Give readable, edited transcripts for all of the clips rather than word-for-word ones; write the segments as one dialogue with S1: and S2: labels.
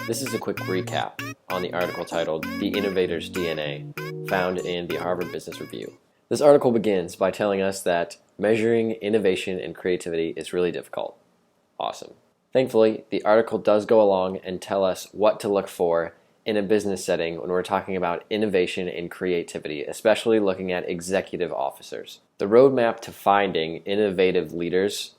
S1: This is a quick recap on the article titled The Innovator's DNA, found in the Harvard Business Review. This article begins by telling us that measuring innovation and creativity is really difficult. Awesome. Thankfully, the article does go along and tell us what to look for in a business setting when we're talking about innovation and creativity, especially looking at executive officers. The roadmap to finding innovative leaders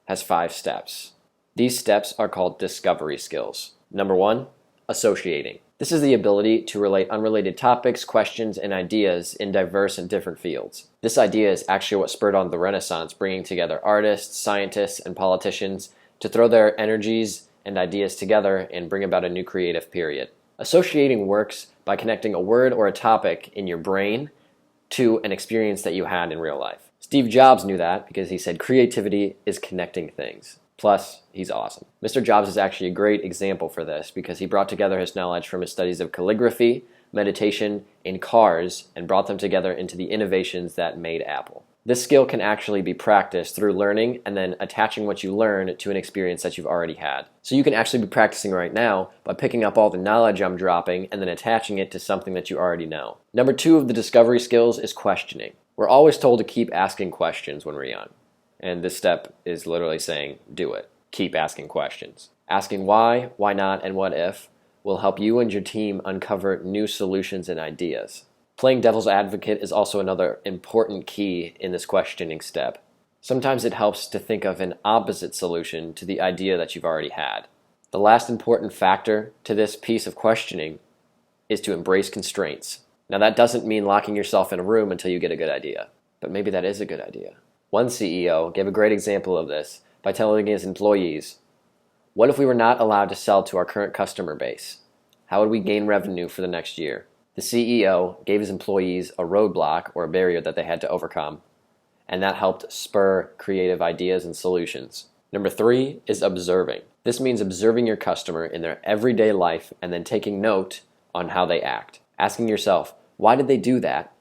S1: has 5 steps. These steps are called discovery skills. Number 1, associating. This is the ability to relate unrelated topics, questions, and ideas in diverse and different fields. This idea is actually what spurred on the Renaissance, bringing together artists, scientists, and politicians to throw their energies and ideas together and bring about a new creative period. Associating works by connecting a word or a topic in your brain to an experience that you had in real life. Steve Jobs knew that because he said creativity is connecting things. Plus, he's awesome. Mr. Jobs is actually a great example for this because he brought together his knowledge from his studies of calligraphy, meditation, and cars, and brought them together into the innovations that made Apple. This skill can actually be practiced through learning and then attaching what you learn to an experience that you've already had. So you can actually be practicing right now by picking up all the knowledge I'm dropping and then attaching it to something that you already know. Number 2 of the discovery skills is questioning. We're always told to keep asking questions when we're young. And this step is literally saying, do it. Keep asking questions. Asking why not, and what if will help you and your team uncover new solutions and ideas. Playing devil's advocate is also another important key in this questioning step. Sometimes it helps to think of an opposite solution to the idea that you've already had. The last important factor to this piece of questioning is to embrace constraints. Now that doesn't mean locking yourself in a room until you get a good idea, but maybe that is a good idea. One CEO gave a great example of this by telling his employees, "What if we were not allowed to sell to our current customer base? How would we gain revenue for the next year?" The CEO gave his employees a roadblock or a barrier that they had to overcome, and that helped spur creative ideas and solutions. Number 3 is observing. This means observing your customer in their everyday life and then taking note on how they act. Asking yourself, why did they do that?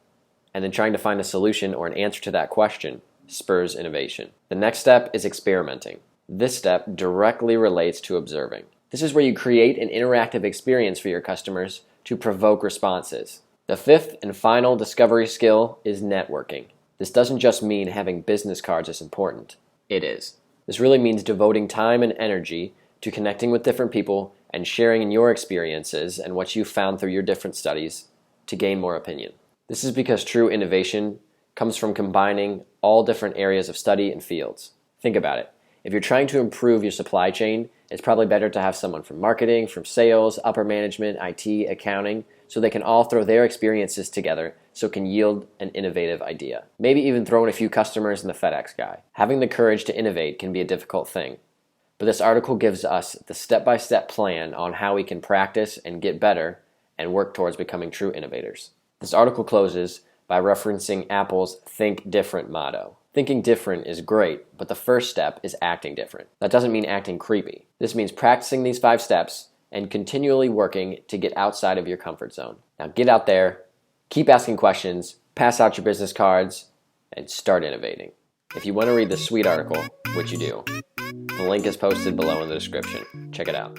S1: And then trying to find a solution or an answer to that question spurs innovation. The next step is experimenting. This step directly relates to observing. This is where you create an interactive experience for your customers to provoke responses. The 5th and final discovery skill is networking. This doesn't just mean having business cards is important. It is. This really means devoting time and energy to connecting with different people and sharing in your experiences and what you found through your different studies to gain more opinion. This is because true innovation comes from combining all different areas of study and fields. Think about it. If you're trying to improve your supply chain, it's probably better to have someone from marketing, from sales, upper management, IT, accounting, so they can all throw their experiences together so it can yield an innovative idea. Maybe even throw in a few customers and the FedEx guy. Having the courage to innovate can be a difficult thing, but this article gives us the step-by-step plan on how we can practice and get better and work towards becoming true innovators. This article closes by referencing Apple's Think Different motto. Thinking different is great, but the first step is acting different. That doesn't mean acting creepy. This means practicing these 5 steps and continually working to get outside of your comfort zone. Now get out there, keep asking questions, pass out your business cards, and start innovating. If you want to read the sweet article, which you do, the link is posted below in the description. Check it out.